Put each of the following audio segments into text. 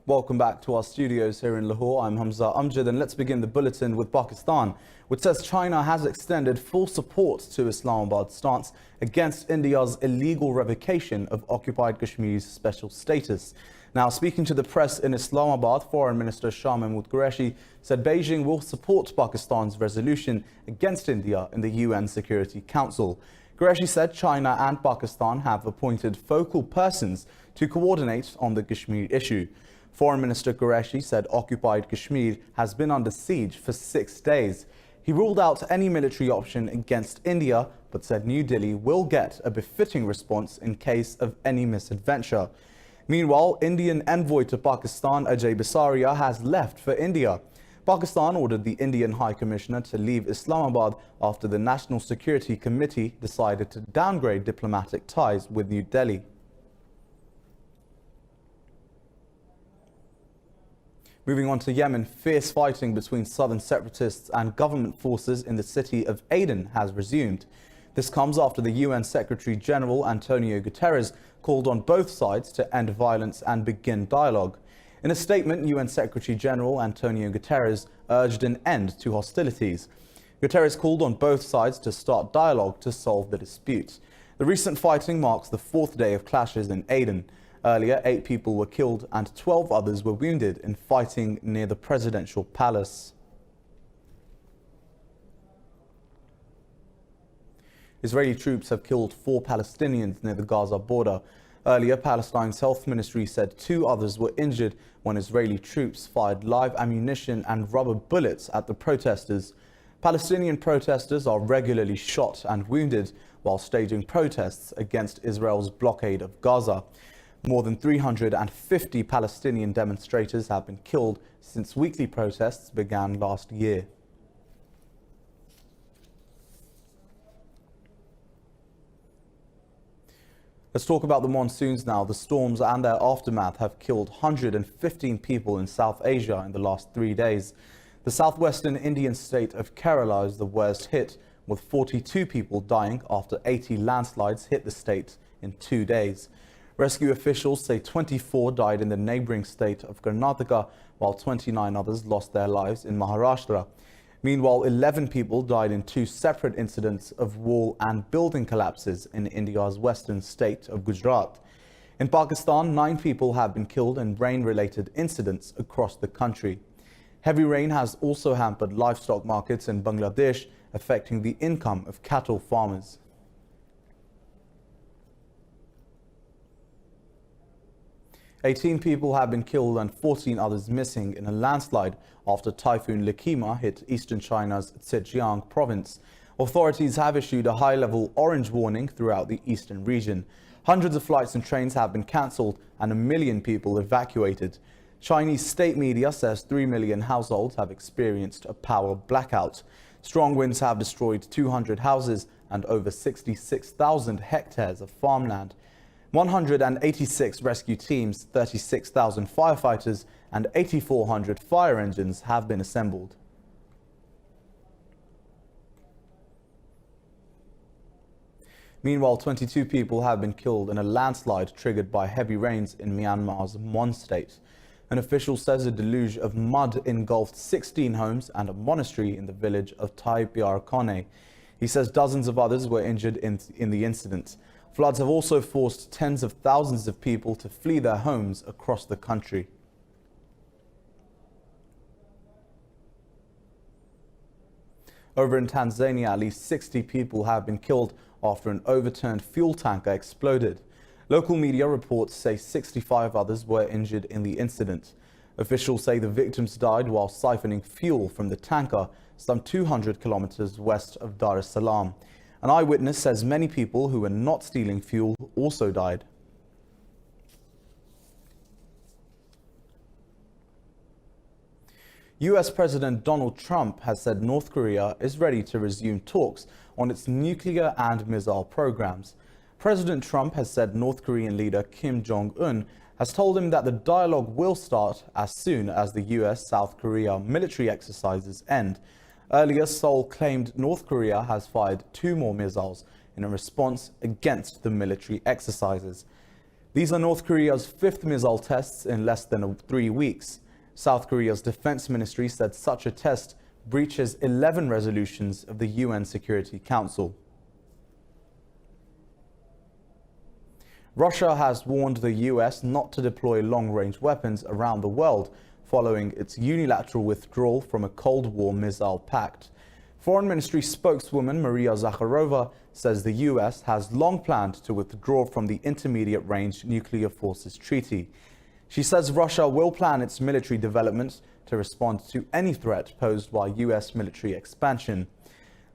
Welcome back to our studios here in Lahore. I'm Hamza Amjad, and let's begin the bulletin with Pakistan, which says China has extended full support to Islamabad's stance against India's illegal revocation of occupied Kashmir's special status. Now, speaking to the press in Islamabad, Foreign Minister Shah Mahmood Qureshi said Beijing will support Pakistan's resolution against India in the UN Security Council. Qureshi said China and Pakistan have appointed focal persons to coordinate on the Kashmir issue. Foreign Minister Qureshi said occupied Kashmir has been under siege for 6 days. He ruled out any military option against India, but said New Delhi will get a befitting response in case of any misadventure. Meanwhile, Indian envoy to Pakistan Ajay Bisaria has left for India. Pakistan ordered the Indian High Commissioner to leave Islamabad after the National Security Committee decided to downgrade diplomatic ties with New Delhi. Moving on to Yemen, fierce fighting between southern separatists and government forces in the city of Aden has resumed. This comes after the UN Secretary General Antonio Guterres called on both sides to end violence and begin dialogue. In a statement, UN Secretary General Antonio Guterres urged an end to hostilities. Guterres called on both sides to start dialogue to solve the dispute. The recent fighting marks the 4th day of clashes in Aden. Earlier, 8 people were killed and 12 others were wounded in fighting near the presidential palace. Israeli troops have killed 4 Palestinians near the Gaza border. Earlier, Palestine's health ministry said 2 others were injured when Israeli troops fired live ammunition and rubber bullets at the protesters. Palestinian protesters are regularly shot and wounded while staging protests against Israel's blockade of Gaza. More than 350 Palestinian demonstrators have been killed since weekly protests began last year. Let's talk about the monsoons now. The storms and their aftermath have killed 115 people in South Asia in the last 3 days. The southwestern Indian state of Kerala is the worst hit, with 42 people dying after 80 landslides hit the state in 2 days. Rescue officials say 24 died in the neighbouring state of Karnataka, while 29 others lost their lives in Maharashtra. Meanwhile, 11 people died in 2 separate incidents of wall and building collapses in India's western state of Gujarat. In Pakistan, 9 people have been killed in rain-related incidents across the country. Heavy rain has also hampered livestock markets in Bangladesh, affecting the income of cattle farmers. "18 people have been killed and 14 others missing in a landslide after Typhoon Lakima hit eastern China's Zhejiang province. Authorities have issued a high-level orange warning throughout the eastern region. Hundreds of flights and trains have been cancelled and 1 million people evacuated. Chinese state media says 3 million households have experienced a power blackout. Strong winds have destroyed 200 houses and over 66,000 hectares of farmland. 186 rescue teams, 36,000 firefighters and 8,400 fire engines have been assembled. Meanwhile, 22 people have been killed in a landslide triggered by heavy rains in Myanmar's Mon state. An official says a deluge of mud engulfed 16 homes and a monastery in the village of Tai Pyar Kone. He says dozens of others were injured in the incident. Floods have also forced tens of thousands of people to flee their homes across the country. Over in Tanzania, at least 60 people have been killed after an overturned fuel tanker exploded. Local media reports say 65 others were injured in the incident. Officials say the victims died while siphoning fuel from the tanker some 200 kilometers west of Dar es Salaam. An eyewitness says many people who were not stealing fuel also died. US President Donald Trump has said North Korea is ready to resume talks on its nuclear and missile programs. President Trump has said North Korean leader Kim Jong-un has told him that the dialogue will start as soon as the US-South Korea military exercises end. Earlier, Seoul claimed North Korea has fired 2 more missiles in a response against the military exercises. These are North Korea's fifth missile tests in less than 3 weeks. South Korea's defense ministry said such a test breaches 11 resolutions of the UN Security Council. Russia has warned the US not to deploy long-range weapons around the world following its unilateral withdrawal from a Cold War missile pact. Foreign Ministry spokeswoman Maria Zakharova says the US has long planned to withdraw from the Intermediate Range Nuclear Forces Treaty. She says Russia will plan its military development to respond to any threat posed by US military expansion.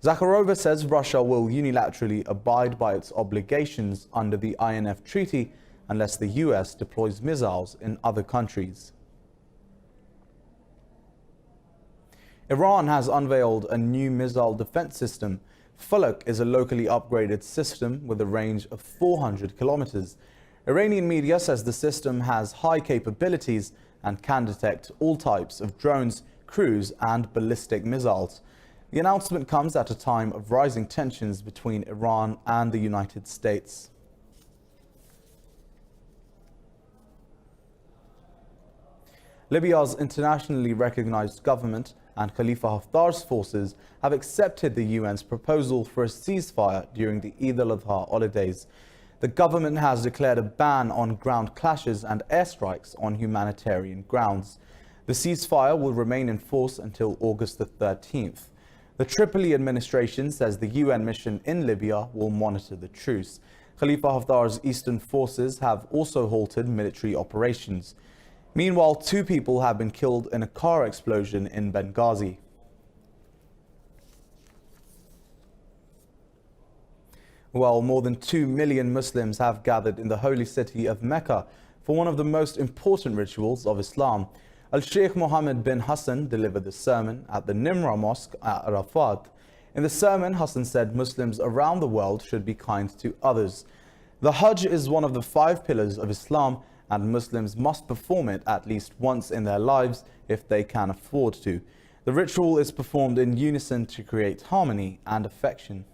Zakharova says Russia will unilaterally abide by its obligations under the INF Treaty unless the US deploys missiles in other countries. Iran has unveiled a new missile defense system. Falak is a locally upgraded system with a range of 400 kilometers. Iranian media says the system has high capabilities and can detect all types of drones, cruise and ballistic missiles. The announcement comes at a time of rising tensions between Iran and the United States. Libya's internationally recognized government and Khalifa Haftar's forces have accepted the UN's proposal for a ceasefire during the Eid al-Adha holidays. The government has declared a ban on ground clashes and airstrikes on humanitarian grounds. The ceasefire will remain in force until August the 13th. The Tripoli administration says the UN mission in Libya will monitor the truce. Khalifa Haftar's eastern forces have also halted military operations. Meanwhile, 2 people have been killed in a car explosion in Benghazi. Well, more than 2 million Muslims have gathered in the holy city of Mecca for one of the most important rituals of Islam. Al-Sheikh Mohammed bin Hassan delivered the sermon at the Nimra Mosque at Arafat. In the sermon, Hassan said Muslims around the world should be kind to others. The Hajj is one of the 5 pillars of Islam, and Muslims must perform it at least once in their lives if they can afford to. The ritual is performed in unison to create harmony and affection.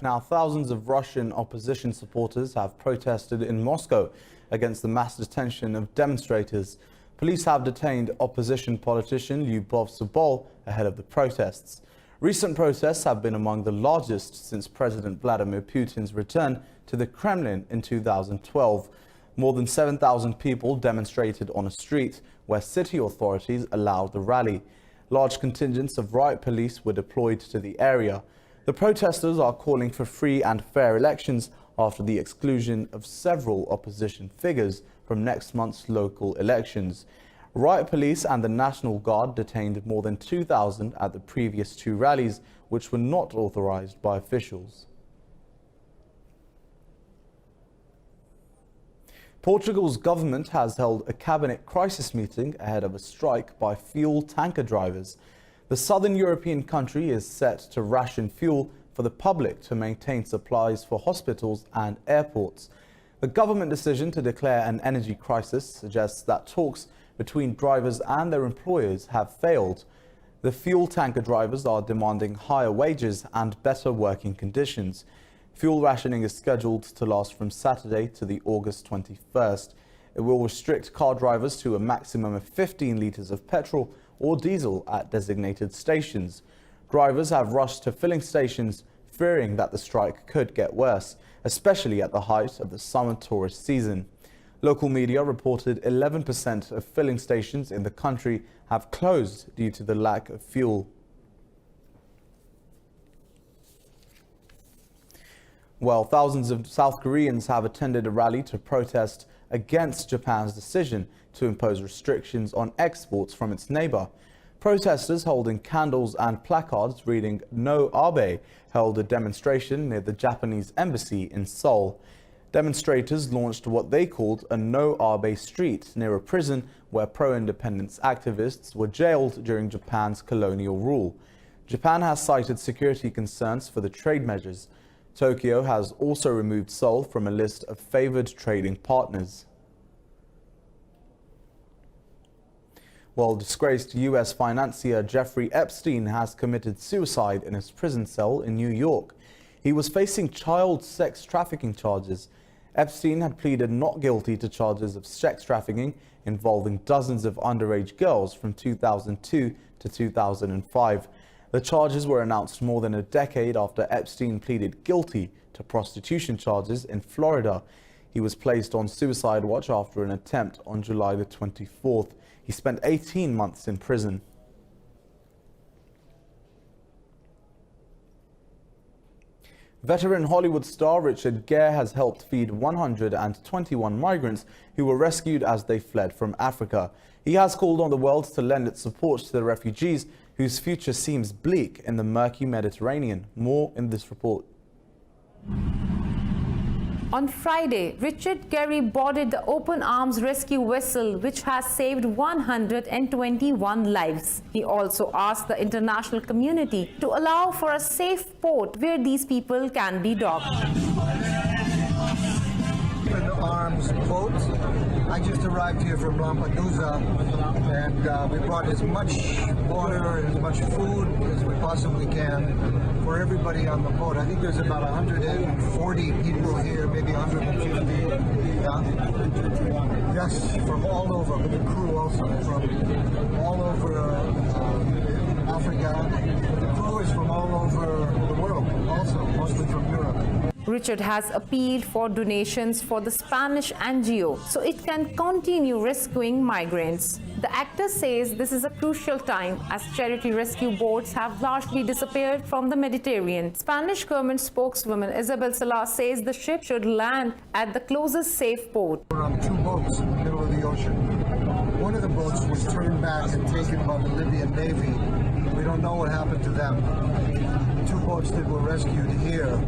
Now, thousands of Russian opposition supporters have protested in Moscow against the mass detention of demonstrators. Police have detained opposition politician Lyubov Sobol ahead of the protests. Recent protests have been among the largest since President Vladimir Putin's return to the Kremlin in 2012. More than 7,000 people demonstrated on a street where city authorities allowed the rally. Large contingents of riot police were deployed to the area. The protesters are calling for free and fair elections after the exclusion of several opposition figures from next month's local elections. Riot police and the National Guard detained more than 2,000 at the previous 2 rallies, which were not authorized by officials. Portugal's government has held a cabinet crisis meeting ahead of a strike by fuel tanker drivers. The southern European country is set to ration fuel for the public to maintain supplies for hospitals and airports. The government decision to declare an energy crisis suggests that talks between drivers and their employers have failed. The fuel tanker drivers are demanding higher wages and better working conditions. Fuel rationing is scheduled to last from Saturday to the August 21st. It will restrict car drivers to a maximum of 15 litres of petrol or diesel at designated stations. Drivers have rushed to filling stations, fearing that the strike could get worse, especially at the height of the summer tourist season. Local media reported 11% of filling stations in the country have closed due to the lack of fuel. Well, thousands of South Koreans have attended a rally to protest against Japan's decision to impose restrictions on exports from its neighbor. Protesters holding candles and placards reading "No Abe" held a demonstration near the Japanese embassy in Seoul. Demonstrators launched what they called a "No Abe Street" near a prison where pro-independence activists were jailed during Japan's colonial rule. Japan has cited security concerns for the trade measures. Tokyo has also removed Seoul from a list of favored trading partners. While disgraced U.S. financier Jeffrey Epstein has committed suicide in his prison cell in New York. He was facing child sex trafficking charges. Epstein had pleaded not guilty to charges of sex trafficking involving dozens of underage girls from 2002 to 2005. The charges were announced more than a decade after Epstein pleaded guilty to prostitution charges in Florida. He was placed on suicide watch after an attempt on July the 24th. He spent 18 months in prison. Veteran Hollywood star Richard Gere has helped feed 121 migrants who were rescued as they fled from Africa. He has called on the world to lend its support to the refugees whose future seems bleak in the murky Mediterranean. More in this report. On Friday, Richard Gere boarded the Open Arms rescue vessel, which has saved 121 lives. He also asked the international community to allow for a safe port where these people can be docked. Open Arms boat. I just arrived here from Lampedusa, and we brought as much water and as much food as we possibly can for everybody on the boat. I think there's about 140 people here, maybe 150. Yeah. Yes, from all over, with the crew also, from all over Africa. The crew is from all over the world also, mostly from Europe. Richard has appealed for donations for the Spanish NGO so it can continue rescuing migrants. The actor says this is a crucial time as charity rescue boats have largely disappeared from the Mediterranean. Spanish government spokeswoman Isabel Salah says the ship should land at the closest safe port. We're on two boats in the middle of the ocean. One of the boats was turned back and taken by the Libyan Navy. We don't know what happened to them. The two boats that were rescued here,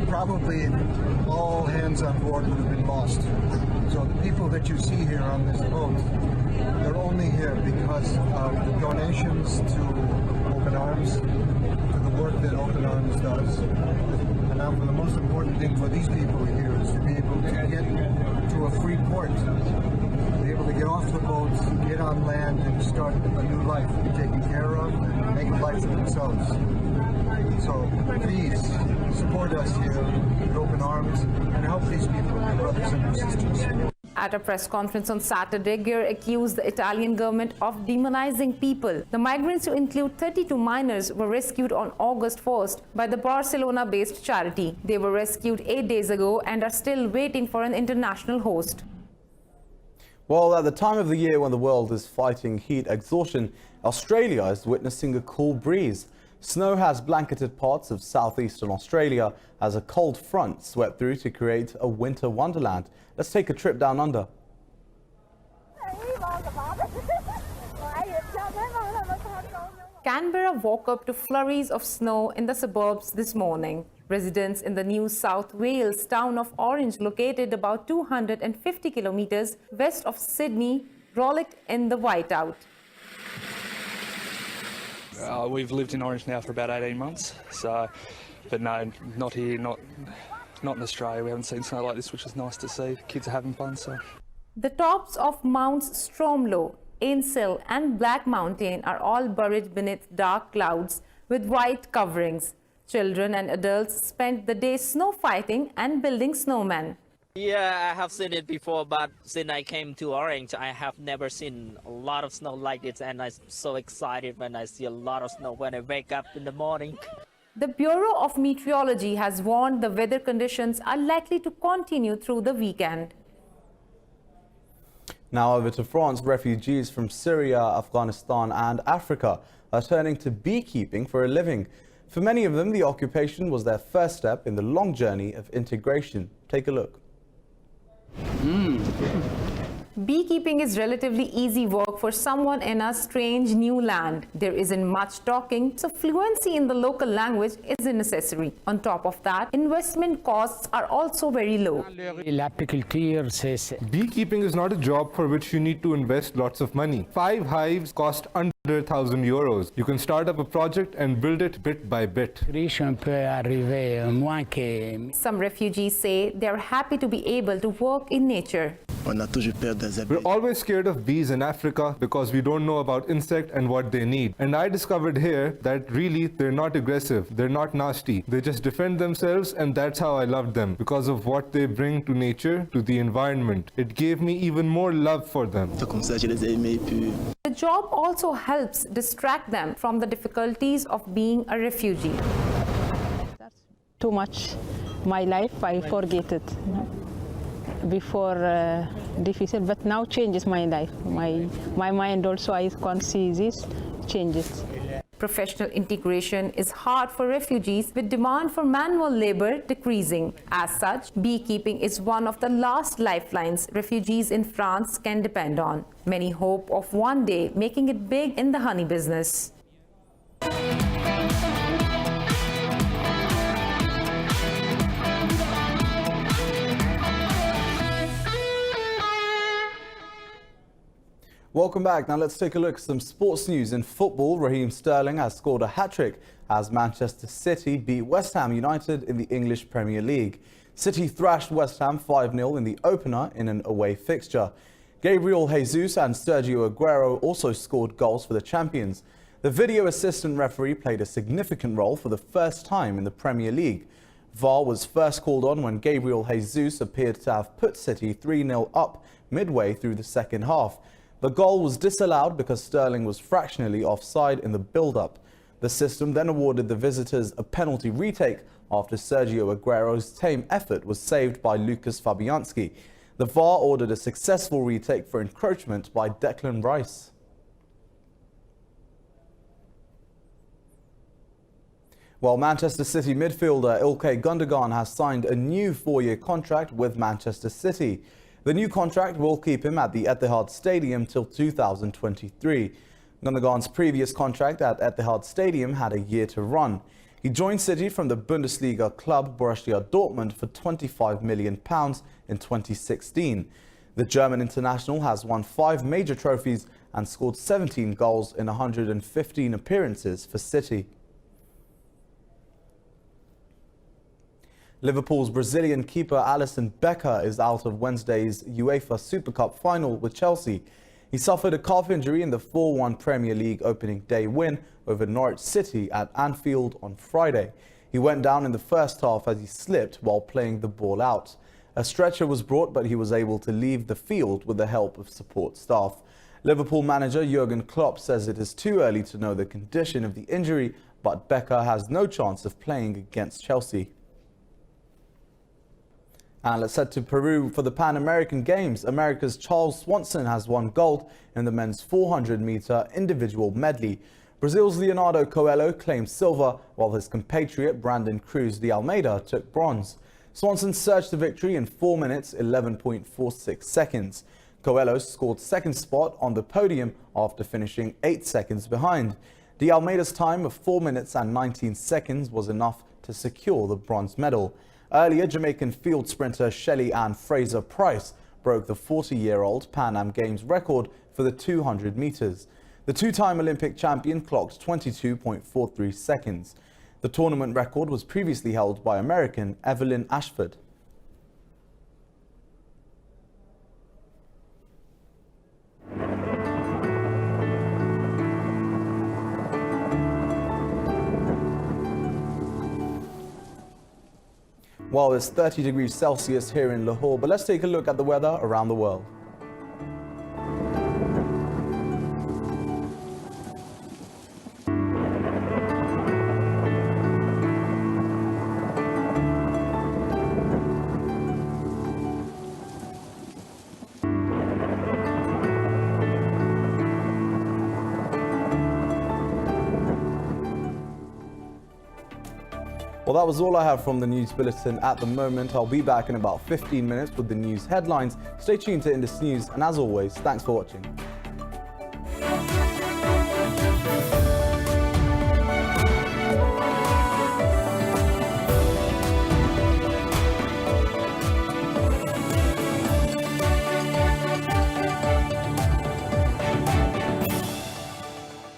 probably all hands on board would have been lost. So the people that you see here on this boat, they're only here because of the donations to Open Arms, to the work that Open Arms does. And now the most important thing for these people here is to be able to get to a free port, be able to get off the boats, get on land and start a new life, be taken care of and make a life for themselves. So please support us here at Open Arms and help these people, my brothers and sisters. At a press conference on Saturday, Gere accused the Italian government of demonizing people. The migrants, who include 32 minors, were rescued on August 1st by the Barcelona-based charity. They were rescued 8 days ago and are still waiting for an international host. Well, at the time of the year when the world is fighting heat exhaustion, Australia is witnessing a cool breeze. Snow has blanketed parts of southeastern Australia as a cold front swept through to create a winter wonderland. Let's take a trip down under. Canberra woke up to flurries of snow in the suburbs this morning. Residents in the New South Wales town of Orange, located about 250 kilometers west of Sydney, rollicked in the whiteout. We've lived in Orange now for about 18 months, but no, not here, not in Australia. We haven't seen snow like this, which is nice to see. Kids are having fun, so. The tops of Mounts Stromlo, Ainsel and Black Mountain are all buried beneath dark clouds with white coverings. Children and adults spent the day snow fighting and building snowmen. Yeah, I have seen it before, but since I came to Orange, I have never seen a lot of snow like this, and I'm so excited when I see a lot of snow when I wake up in the morning. The Bureau of Meteorology has warned the weather conditions are likely to continue through the weekend. Now over to France. Refugees from Syria, Afghanistan and Africa are turning to beekeeping for a living. For many of them, the occupation was their first step in the long journey of integration. Take a look. Beekeeping is relatively easy work for someone in a strange new land. There isn't much talking, so fluency in the local language isn't necessary. On top of that, investment costs are also very low. Beekeeping is not a job for which you need to invest lots of money. 5 hives cost under 1,000 euros. You can start up a project and build it bit by bit. Some refugees say they are happy to be able to work in nature. On a toujours peur des abeilles. We're always scared of bees in Africa because we don't know about insect and what they need. And I discovered here that really they're not aggressive, they're not nasty. They just defend themselves, and that's how I loved them, because of what they bring to nature, to the environment. It gave me even more love for them. Comme ça, je les ai aimés, puis The job also helps distract them from the difficulties of being a refugee. Too much my life, I forget it. Before difficult, but now changes my life. My mind also, I can't see this changes. Professional integration is hard for refugees, with demand for manual labor decreasing. As such, beekeeping is one of the last lifelines refugees in France can depend on. Many hope of one day making it big in the honey business. Welcome back. Now let's take a look at some sports news. In football, Raheem Sterling has scored a hat-trick as Manchester City beat West Ham United in the English Premier League. City thrashed West Ham 5-0 in the opener in an away fixture. Gabriel Jesus and Sergio Aguero also scored goals for the champions. The video assistant referee played a significant role for the first time in the Premier League. VAR was first called on when Gabriel Jesus appeared to have put City 3-0 up midway through the second half. The goal was disallowed because Sterling was fractionally offside in the build-up. The system then awarded the visitors a penalty retake after Sergio Aguero's tame effort was saved by Lucas Fabianski. The VAR ordered a successful retake for encroachment by Declan Rice. Well, Manchester City midfielder Ilkay Gundogan has signed a new 4-year contract with Manchester City. The new contract will keep him at the Etihad Stadium till 2023. Gundogan's previous contract at Etihad Stadium had a year to run. He joined City from the Bundesliga club Borussia Dortmund for £25 million in 2016. The German international has won 5 major trophies and scored 17 goals in 115 appearances for City. Liverpool's Brazilian keeper Alisson Becker is out of Wednesday's UEFA Super Cup final with Chelsea. He suffered a calf injury in the 4-1 Premier League opening day win over Norwich City at Anfield on Friday. He went down in the first half as he slipped while playing the ball out. A stretcher was brought, but he was able to leave the field with the help of support staff. Liverpool manager Jurgen Klopp says it is too early to know the condition of the injury, but Becker has no chance of playing against Chelsea. And let's head to Peru for the Pan American Games. America's Charles Swanson has won gold in the men's 400-meter individual medley. Brazil's Leonardo Coelho claimed silver, while his compatriot Brandon Cruz de Almeida took bronze. Swanson surged to victory in 4 minutes 11.46 seconds. Coelho scored second spot on the podium after finishing 8 seconds behind. De Almeida's time of 4 minutes and 19 seconds was enough to secure the bronze medal. Earlier, Jamaican field sprinter Shelly Ann Fraser-Price broke the 40-year-old Pan Am Games record for the 200 meters. The two-time Olympic champion clocked 22.43 seconds. The tournament record was previously held by American Evelyn Ashford. Well, it's 30 degrees Celsius here in Lahore, but let's take a look at the weather around the world. Well, that was all I have from the news bulletin at the moment. I'll be back in about 15 minutes with the news headlines. Stay tuned to Indus News, and as always, thanks for watching.